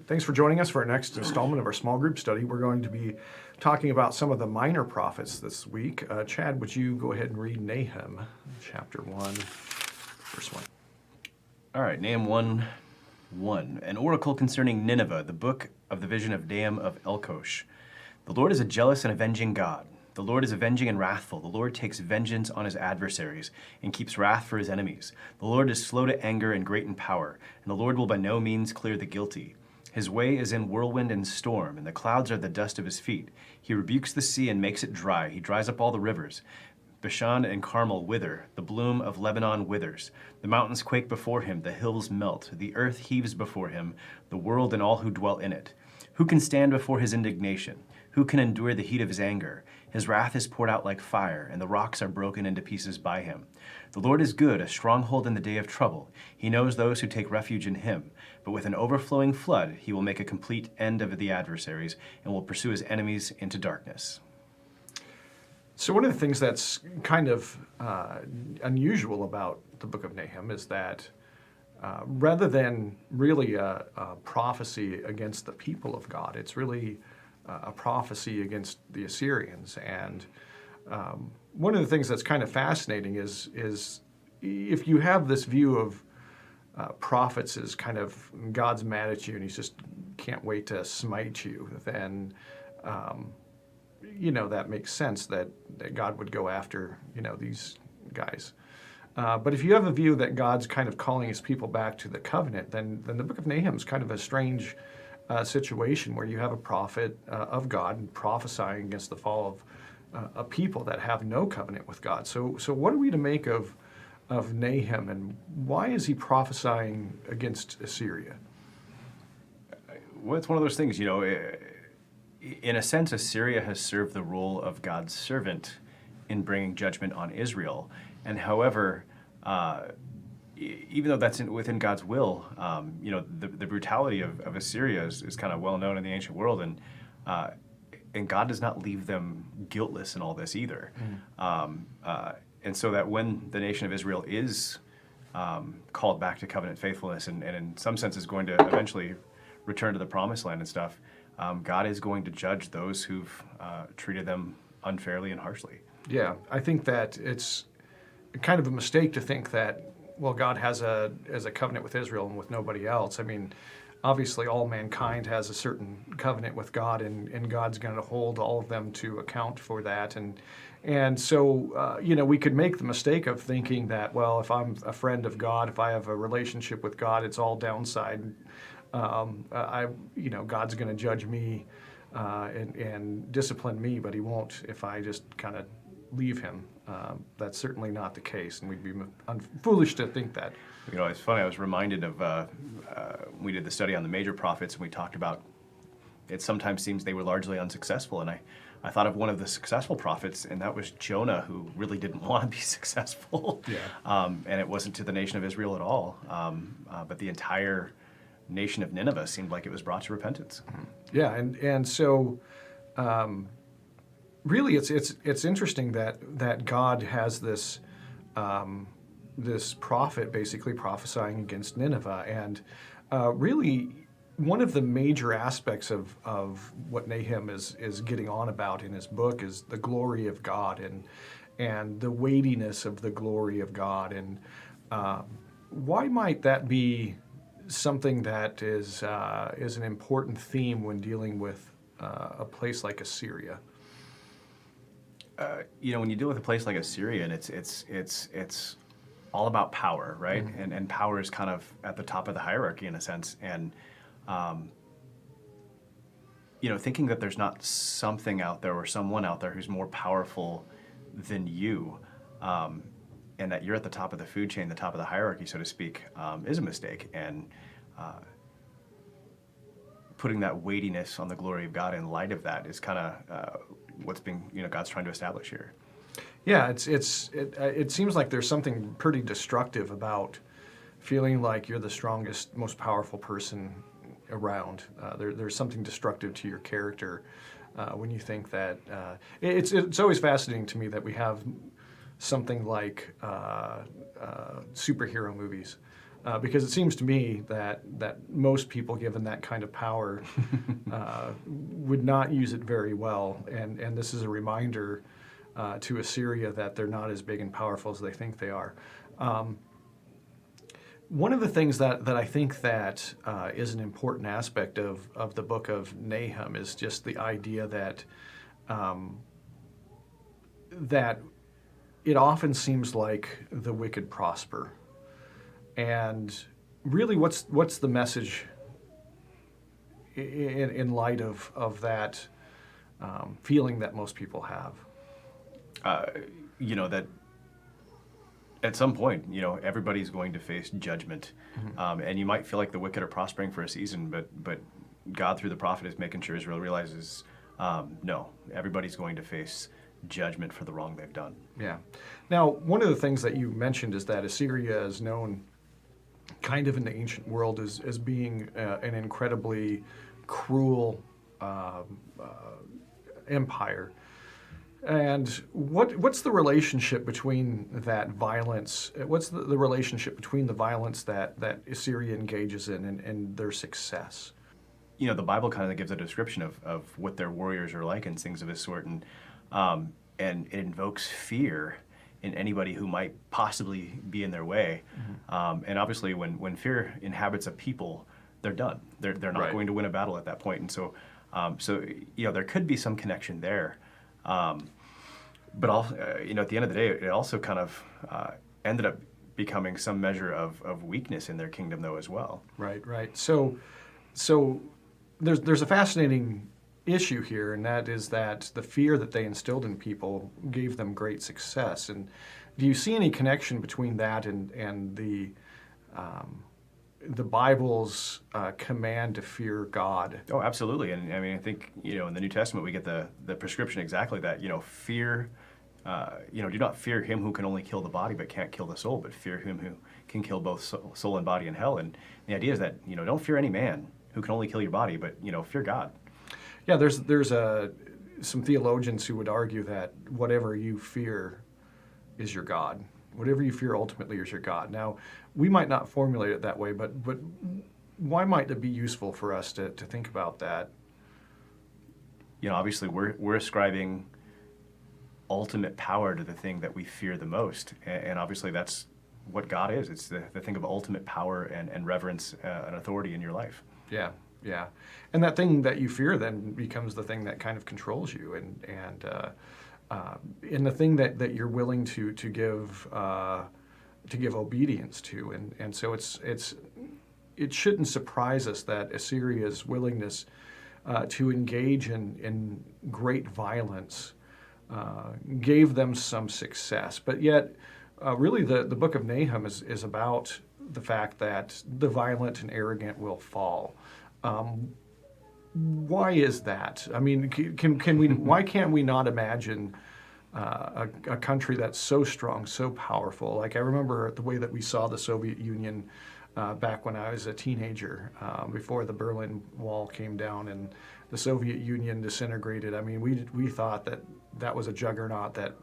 Thanks for joining us for our next installment of our small group study. We're going to be talking about some of the minor prophets this week. Chad, would you go ahead and read Nahum, chapter 1, verse 1. All right, Nahum 1:1. An oracle concerning Nineveh, the book of the vision of Nahum of Elkosh. The Lord is a jealous and avenging God. The Lord is avenging and wrathful. The Lord takes vengeance on his adversaries and keeps wrath for his enemies. The Lord is slow to anger and great in power, and the Lord will by no means clear the guilty. His way is in whirlwind and storm, and the clouds are the dust of his feet. He rebukes the sea and makes it dry. He dries up all the rivers. Bashan and Carmel wither, the bloom of Lebanon withers. The mountains quake before him, the hills melt. The earth heaves before him, the world and all who dwell in it. Who can stand before his indignation? Who can endure the heat of his anger? His wrath is poured out like fire, and the rocks are broken into pieces by him. The Lord is good, a stronghold in the day of trouble. He knows those who take refuge in him. But with an overflowing flood, he will make a complete end of the adversaries and will pursue his enemies into darkness. So one of the things that's kind of unusual about the book of Nahum is that rather than really a prophecy against the people of God, it's really a prophecy against the Assyrians. And one of the things that's kind of fascinating is if you have this view of prophets as kind of God's mad at you and he just can't wait to smite you, then that makes sense that God would go after these guys. But if you have a view that God's kind of calling his people back to the covenant, then the book of Nahum is kind of a strange situation where you have a prophet of God prophesying against the fall of a people that have no covenant with God. So what are we to make of Nahum, and why is he prophesying against Assyria? Well, it's one of those things, in a sense, Assyria has served the role of God's servant in bringing judgment on Israel. And however, even though that's within God's will, the brutality of Assyria is kind of well known in the ancient world, and God does not leave them guiltless in all this either. And so that when the nation of Israel is called back to covenant faithfulness and in some sense is going to eventually return to the promised land and stuff, God is going to judge those who've treated them unfairly and harshly. Yeah, I think that it's kind of a mistake to think that, well, God has a covenant with Israel and with nobody else. I mean, obviously all mankind has a certain covenant with God, and God's going to hold all of them to account for that. And so, we could make the mistake of thinking that, well, if I'm a friend of God, if I have a relationship with God, it's all downside. God's going to judge me and discipline me, but he won't if I just kind of leave him. That's certainly not the case, and we'd be foolish to think that. It's funny, I was reminded of, we did the study on the major prophets, and we talked about it sometimes seems they were largely unsuccessful, and I thought of one of the successful prophets, and that was Jonah, who really didn't want to be successful. Yeah. And it wasn't to the nation of Israel at all, but the entire nation of Nineveh seemed like it was brought to repentance. Yeah, and so really it's interesting that God has this this prophet basically prophesying against Nineveh, and really one of the major aspects of what Nahum is getting on about in his book is the glory of God and the weightiness of the glory of God, and why might that be something that is an important theme when dealing with a place like Assyria? When you deal with a place like Assyria, and it's all about power, right? Mm-hmm. And power is kind of at the top of the hierarchy in a sense. And thinking that there's not something out there or someone out there who's more powerful than you, and that you're at the top of the food chain, the top of the hierarchy, so to speak, is a mistake. And putting that weightiness on the glory of God in light of that is kind of what's being, God's trying to establish here. Yeah, it seems like there's something pretty destructive about feeling like you're the strongest, most powerful person around. There's something destructive to your character when you think that. It's always fascinating to me that we have something like superhero movies because it seems to me that most people, given that kind of power, would not use it very well. And this is a reminder to Assyria that they're not as big and powerful as they think they are. One of the things that I think that is an important aspect of the book of Nahum is just the idea that that it often seems like the wicked prosper. And really, what's the message in light of that feeling that most people have? That at some point, everybody's going to face judgment. And you might feel like the wicked are prospering for a season, but God, through the prophet, is making sure Israel realizes, no, everybody's going to face judgment for the wrong they've done. Yeah. Now, one of the things that you mentioned is that Assyria is known kind of in the ancient world as being an incredibly cruel empire. And what's the relationship between that violence? What's the relationship between the violence that Assyria engages in and their success? The Bible kind of gives a description of what their warriors are like and things of this sort, and it invokes fear in anybody who might possibly be in their way. And obviously, when fear inhabits a people, they're done. They're not Right. going to win a battle at that point. And so there could be some connection there. But at the end of the day, it also kind of ended up becoming some measure of weakness in their kingdom, though, as well. Right. So there's a fascinating issue here, and that is that the fear that they instilled in people gave them great success. And do you see any connection between that and the Bible's command to fear God? Oh, absolutely. And I mean, I think, in the New Testament, we get the prescription exactly that, fear, do not fear him who can only kill the body but can't kill the soul, but fear him who can kill both soul and body in hell. And the idea is that, don't fear any man who can only kill your body, but, fear God. Yeah, there's some theologians who would argue that whatever you fear is your God. Whatever you fear ultimately is your God. Now, we might not formulate it that way, but why might it be useful for us to think about that? Obviously, we're ascribing ultimate power to the thing that we fear the most, and obviously that's what God is. It's the thing of ultimate power and reverence and authority in your life. Yeah. And that thing that you fear then becomes the thing that kind of controls you, and the thing that you're willing to give obedience to, and so it shouldn't surprise us that Assyria's willingness to engage in great violence gave them some success. But yet, really, the book of Nahum is about the fact that the violent and arrogant will fall. Why is that? I mean, can we? Why can't we not imagine a country that's so strong, so powerful? Like, I remember the way that we saw the Soviet Union back when I was a teenager, before the Berlin Wall came down and the Soviet Union disintegrated. I mean, we thought that was a juggernaut that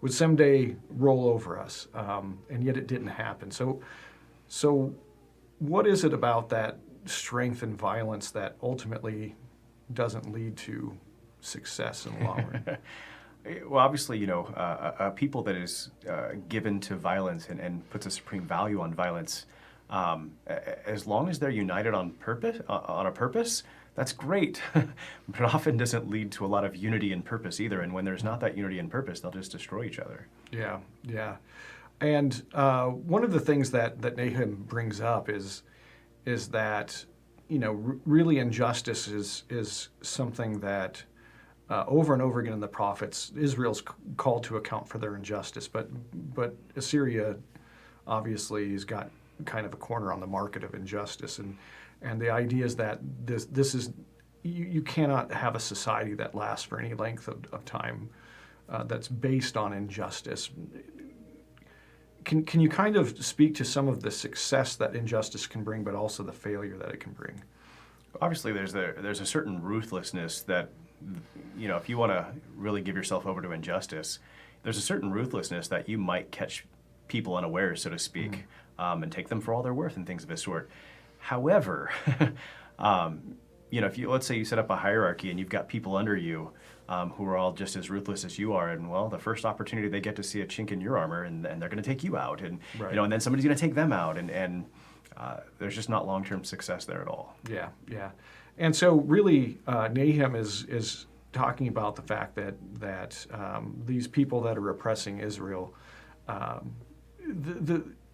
would someday roll over us, and yet it didn't happen. So what is it about that strength and violence that ultimately doesn't lead to success in the long run? Well, obviously, a people that is given to violence and puts a supreme value on violence, as long as they're united on a purpose, that's great. But it often doesn't lead to a lot of unity and purpose either. And when there's not that unity and purpose, they'll just destroy each other. Yeah. And one of the things that Nahum brings up is that, really injustice is something that over and over again in the prophets, Israel's called to account for their injustice. But Assyria obviously has got kind of a corner on the market of injustice. And the idea is that this is, you cannot have a society that lasts for any length of time that's based on injustice. Can you kind of speak to some of the success that injustice can bring, but also the failure that it can bring? Obviously, there's a certain ruthlessness that, if you want to really give yourself over to injustice, there's a certain ruthlessness that you might catch people unawares, so to speak. and take them for all they're worth and things of this sort. However, if let's say you set up a hierarchy and you've got people under you who are all just as ruthless as you are, and well, the first opportunity they get to see a chink in your armor, and they're going to take you out, and Right. and then somebody's going to take them out, and there's just not long-term success there at all. Yeah, yeah. And so really, Nahum is talking about the fact that these people that are oppressing Israel,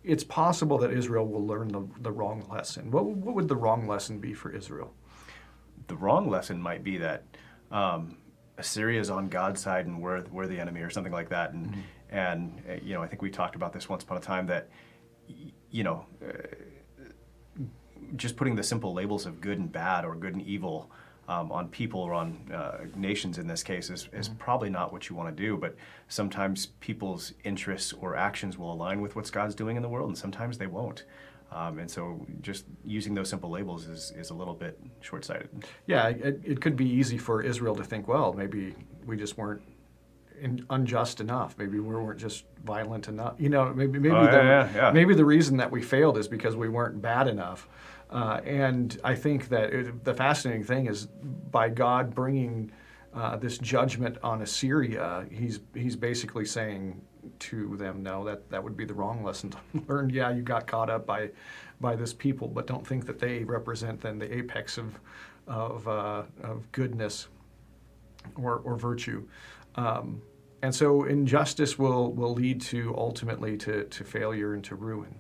it's possible that Israel will learn the wrong lesson. What would the wrong lesson be for Israel? The wrong lesson might be that Assyria is on God's side and we're the enemy, or something like that. And I think we talked about this once upon a time, that just putting the simple labels of good and bad, or good and evil, on people, or on nations in this case, is probably not what you want to do. But sometimes people's interests or actions will align with what God's doing in the world, and sometimes they won't. And so just using those simple labels is a little bit short-sighted. Yeah, it could be easy for Israel to think, well, maybe we just weren't unjust enough. Maybe we weren't just violent enough. Maybe maybe the reason that we failed is because we weren't bad enough. And I think that the fascinating thing is, by God bringing this judgment on Assyria, he's basically saying to them, no, that would be the wrong lesson to learn. Yeah, you got caught up by this people, but don't think that they represent then the apex of goodness or virtue. And so injustice will lead to ultimately to failure and to ruin.